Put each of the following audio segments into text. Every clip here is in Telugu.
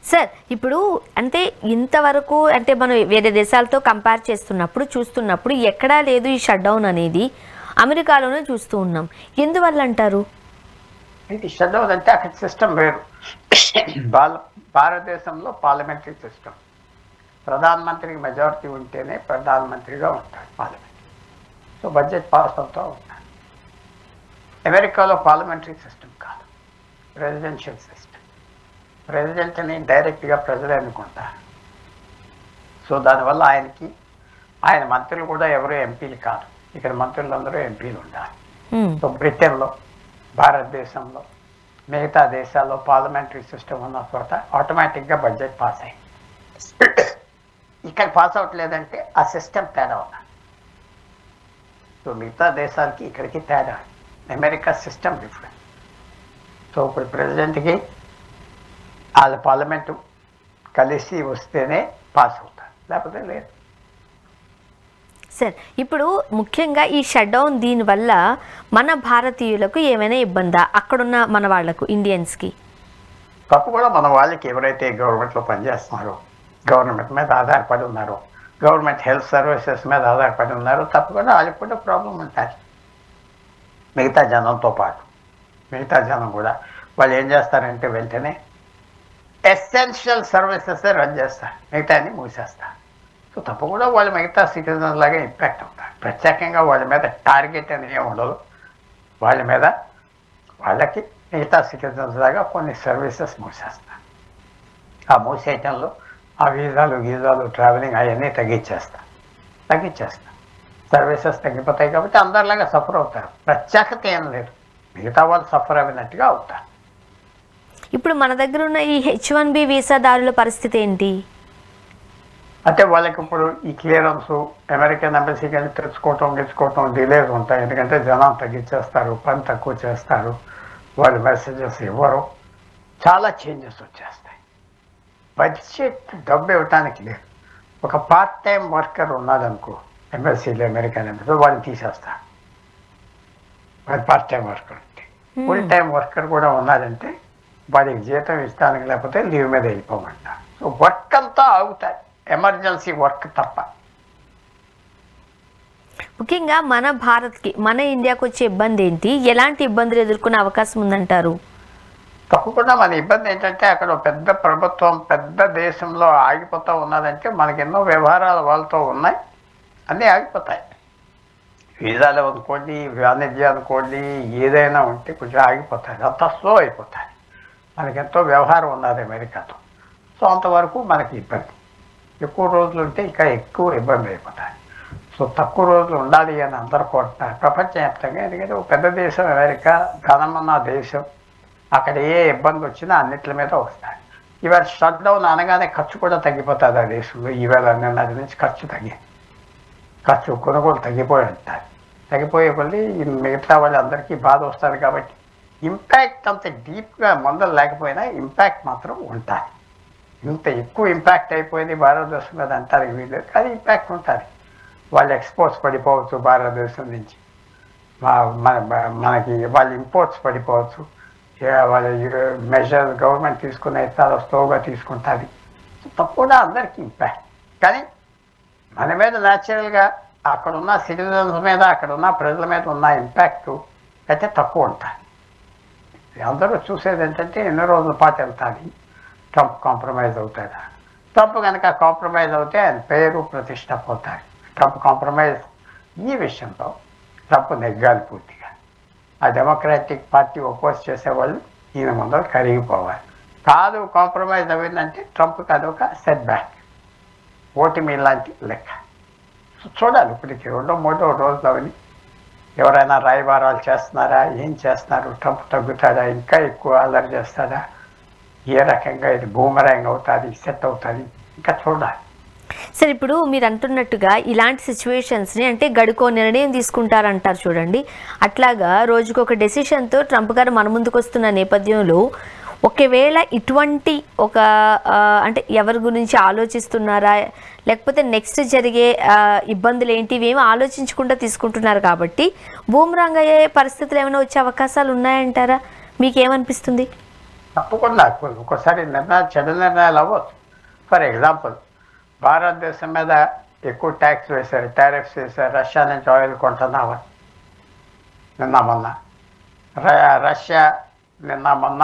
సార్ ఇప్పుడు అంటే ఇంతవరకు అంటే మనం వేరే దేశాలతో కంపేర్ చేస్తున్నప్పుడు చూస్తున్నప్పుడు ఎక్కడా లేదు ఈ షట్ డౌన్ అనేది, అమెరికాలోనే చూస్తూ ఉన్నాం. ఎందువల్ల అంటారు? ఇది షట్ డౌన్ అంటే అక్కడ సిస్టమ్ వేరు. భారతదేశంలో పార్లమెంటరీ సిస్టమ్, ప్రధానమంత్రికి మెజారిటీ ఉంటేనే ప్రధానమంత్రిగా ఉంటాడు పార్లమెంట్. సో బడ్జెట్ పాస్ అవుతూ ఉంటాడు. అమెరికాలో పార్లమెంటరీ సిస్టమ్ కాదు, ప్రెసిడెన్షియల్ సిస్టమ్. ప్రెసిడెంట్ని డైరెక్ట్గా ప్రజలు ఎన్నుకుంటారు. సో దానివల్ల ఆయన మంత్రులు కూడా ఎవరు ఎంపీలు కాదు. ఇక్కడ మంత్రులందరూ ఎంపీలు ఉండాలి. సో బ్రిటన్లో, భారతదేశంలో, మిగతా దేశాల్లో పార్లమెంటరీ సిస్టమ్ ఉన్న చోట ఆటోమేటిక్గా బడ్జెట్ పాస్ అయింది. ఇక్కడ పాస్ అవ్వట్లేదంటే ఆ సిస్టమ్ తేడా ఉన్నా. సో మిగతా దేశాలకి ఇక్కడికి తేడా. America system different. సో ఇప్పుడు ప్రెసిడెంట్కి వాళ్ళ పార్లమెంటు కలిసి వస్తేనే పాస్ అవుతారు, లేకపోతే లేదు. సార్ ఇప్పుడు ముఖ్యంగా ఈ షట్ డౌన్ దీనివల్ల మన భారతీయులకు ఏమైనా ఇబ్బందా, అక్కడున్న మన వాళ్లకు ఇండియన్స్కి? తప్పు కూడా మన వాళ్ళకి ఎవరైతే గవర్నమెంట్లో పనిచేస్తున్నారో, గవర్నమెంట్ మీద ఆధారపడి ఉన్నారో, గవర్నమెంట్ హెల్త్ సర్వీసెస్ మీద ఆధారపడి ఉన్నారో, తప్పకుండా వాళ్ళకి కూడా ప్రాబ్లం ఉంటుంది. మిగతా జనంతో పాటు మిగతా జనం కూడా వాళ్ళు ఏం చేస్తారంటే వెంటనే ఎసెన్షియల్ సర్వీసెస్ రన్ చేస్తారు, మిగతాన్ని మూసేస్తారు. సో తప్పకుండా వాళ్ళు మిగతా సిటిజన్స్ లాగా ఇంపాక్ట్ అవుతారు. ప్రత్యేకంగా వాళ్ళ మీద టార్గెట్ అనేది ఏమి ఉండదు. వాళ్ళకి మిగతా సిటిజన్స్ లాగా కొన్ని సర్వీసెస్ మూసేస్తారు. ఆ మూసేయటంలో ఆ వీజాలు ట్రావెలింగ్ అవన్నీ తగ్గించేస్తారు. సర్వీసెస్ తగ్గిపోతాయి కాబట్టి అందరిలాగా సఫర్ అవుతారు. ప్రత్యేకత ఏం లేదు, మిగతా వాళ్ళు సఫర్ అయినట్టుగా అవుతారు. ఇప్పుడు మన దగ్గర ఉన్న ఈ H1B వీసాదారుల పరిస్థితి ఏంటి అంటే వాళ్ళకి ఇప్పుడు ఈ క్లియరెన్స్ అమెరికన్ ఎంబసీకి వెళ్ళి తెచ్చుకోవటం డిలేస్ ఉంటాయి. ఎందుకంటే జనం తగ్గించేస్తారు, పని తక్కువ చేస్తారు, వాళ్ళు మెసేజెస్ ఇవ్వరు, చాలా చేంజెస్ వచ్చేస్తాయి. బడ్జెట్ డబ్బు ఇవ్వటానికి లేదు. ఒక పార్ట్ టైం వర్కర్ ఉన్నాడనుకో ఎంబసీలో, అమెరికన్ ఎంబసీలో, వాడిని తీసేస్తారు. వాడి పార్ట్ టైం వర్కర్ అంటే. ఫుల్ టైం వర్కర్ కూడా ఉన్నాడంటే వాడికి జీతం ఇస్తానికి లేకపోతే లీవ్ మీద వెళ్ళిపోమంటారు. సో వర్క్ అంతా ఆగుతాయి, ఎమర్జెన్సీ వర్క్ తప్ప. ముఖ్యంగా మన ఇండియాకు వచ్చే ఇబ్బంది ఏంటి, ఎలాంటి ఇబ్బందులు ఎదుర్కొనే అవకాశం ఉందంటారు? తప్పకుండా మన ఇబ్బంది ఏంటంటే అక్కడ పెద్ద ప్రభుత్వం పెద్ద దేశంలో ఆగిపోతూ ఉన్నదంటే మనకి ఎన్నో వ్యవహారాలు వాళ్ళతో ఉన్నాయి, అన్నీ ఆగిపోతాయి. వీసాలు అనుకోండి, వాణిజ్యం అనుకోండి, ఏదైనా ఉంటే కొంచెం ఆగిపోతాయి, అంతా స్లో అయిపోతాయి. మనకెంతో వ్యవహారం ఉన్నది అమెరికాతో. సో అంతవరకు మనకి ఇబ్బంది. ఎక్కువ రోజులు ఉంటే ఇంకా ఎక్కువ ఇబ్బంది అయిపోతాయి. సో తక్కువ రోజులు ఉండాలి అని అందరూ కోరుతున్నారు ప్రపంచవ్యాప్తంగా. ఎందుకంటే ఒక పెద్ద దేశం అమెరికా, ఘనమన్న దేశం. అక్కడ ఏ ఇబ్బంది వచ్చినా అన్నిటి మీద వస్తాయి. ఇవాళ షట్ డౌన్ అనగానే ఖర్చు కూడా తగ్గిపోతుంది ఆ దేశంలో. ఈవేళ నిన్నటి నుంచి ఖర్చు కొనుగోలు తగ్గిపోయి ఉంటాయి. తగ్గిపోయే కొద్ది మిగతా వాళ్ళందరికీ బాధ వస్తుంది. కాబట్టి ఇంపాక్ట్ అంత డీప్గా మందలు లేకపోయినా ఇంపాక్ట్ మాత్రం ఉంటుంది. ఇంత ఎక్కువ ఇంపాక్ట్ అయిపోయింది భారతదేశం మీద అంటారు వీళ్ళు, కానీ ఇంపాక్ట్ ఉంటుంది. వాళ్ళ ఎక్స్పోర్ట్స్ పడిపోవచ్చు భారతదేశం నుంచి, మనకి వాళ్ళ ఇంపోర్ట్స్ పడిపోవచ్చు. వాళ్ళ మెజర్స్ గవర్నమెంట్ తీసుకునే చాలా స్లోగా తీసుకుంటుంది. తప్పకుండా అందరికీ ఇంపాక్ట్. కానీ మన మీద న్యాచురల్గా అక్కడున్న సిటిజన్స్ మీద, అక్కడున్న ప్రజల మీద ఉన్న ఇంపాక్ట్ అయితే తక్కువ ఉంటుంది. అందరూ చూసేది ఏంటంటే ఎన్ని రోజుల పాటు వెళ్తుంది, ట్రంప్ కాంప్రమైజ్ అవుతాడా. ట్రంప్ కనుక కాంప్రమైజ్ అవుతే ఆయన పేరు ప్రతిష్ట పోతాయి. ట్రంప్ కాంప్రమైజ్ ఈ విషయంలో ట్రంప్ నెగ్గాలి పూర్తిగా. ఆ డెమోక్రాటిక్ పార్టీ ఒపోజ్ చేసేవాళ్ళు ఈయన ముందర కరిగిపోవాలి. కాదు కాంప్రమైజ్ అయిందంటే ట్రంప్కి అదొక సెట్ బ్యాక్, ఓటమి లాంటి లెక్క. చూడాలి ఇప్పటికి 2-3 రోజులు అవని ఎవరైనా రాయబారాలు చేస్తున్నారా, ఏం చేస్తున్నారు, ట్రంప్ తగ్గుతాడా, ఇంకా ఎక్కువ అల్లరి చేస్తాడా, ఏ రకంగా ఇది బూమరాంగ్ అవుతుంది, సెట్ అవుతుంది, ఇంకా చూడాలి. సార్ ఇప్పుడు మీరు అంటున్నట్టుగా ఇలాంటి సిచ్యువేషన్స్ని అంటే గడుకో నిర్ణయం తీసుకుంటారంటారు చూడండి, అట్లాగా రోజుకొక డెసిషన్తో ట్రంప్ గారు మన ముందుకు వస్తున్న నేపథ్యంలో ఒకవేళ ఇటువంటి ఒక అంటే ఎవరి గురించి ఆలోచిస్తున్నారా, లేకపోతే నెక్స్ట్ జరిగే ఇబ్బందులు ఏంటి ఇవేమీ ఆలోచించకుండా తీసుకుంటున్నారు కాబట్టి బూమరాంగ్ అయ్యే పరిస్థితులు ఏమైనా వచ్చే అవకాశాలు ఉన్నాయంటారా? మీకేమనిపిస్తుంది? తప్పకుండా ఒక్కోసారి చెడు నిర్ణయాలు అవ్వచ్చు. ఫర్ ఎగ్జాంపుల్, భారతదేశం మీద ఎక్కువ ట్యాక్స్ వేశారు, టారిఫ్స్ వేశారు, రష్యా నుంచి ఆయిల్ కొంటున్నామని నిన్న మొన్న. రష్యా నిన్న మొన్న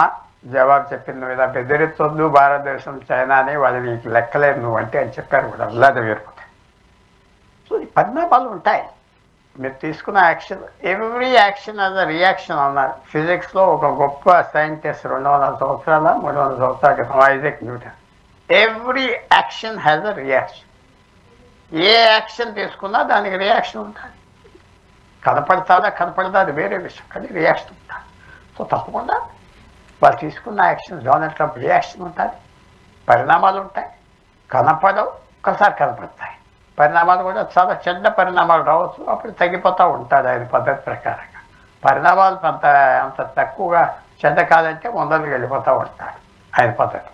జవాబు చెప్పింది, నువ్వు ఇలా బెదిరిస్తుంది భారతదేశం చైనాని, వాళ్ళు నీకు లెక్కలేదు నువ్వు అంటే అని చెప్పారు కూడా, అల్లాద వేరుకుంటే. సో ఈ పరిణామాలు ఉంటాయి. మీరు తీసుకున్న action, every action as a reaction అన్నారు. ఫిజిక్స్లో ఒక గొప్ప సైంటిస్ట్ 200 సంవత్సరాల 300 సంవత్సరాల క్రితం, Isaac Newton. Every action has a reaction. A action తీసుకున్నా దానికి రియాక్షన్ ఉంటుంది. కనపడదా అది వేరే విషయం, కానీ రియాక్షన్ ఉంటుంది. సో తప్పకుండా వాళ్ళు తీసుకున్న యాక్షన్, డొనాల్డ్ ట్రంప్ రియాక్షన్ ఉంటుంది, పరిణామాలు ఉంటాయి. కనపడవు, ఒకసారి కనపడతాయి. పరిణామాలు కూడా చాలా చెడ్డ పరిణామాలు రావచ్చు, అప్పుడు తగ్గిపోతూ ఉంటాడు ఆయన పద్ధతి ప్రకారంగా. పరిణామాలు అంత తక్కువగా చెడ్డ కాదంటే ముందరికి వెళ్ళిపోతూ ఉంటాడు ఆయన పద్ధతి.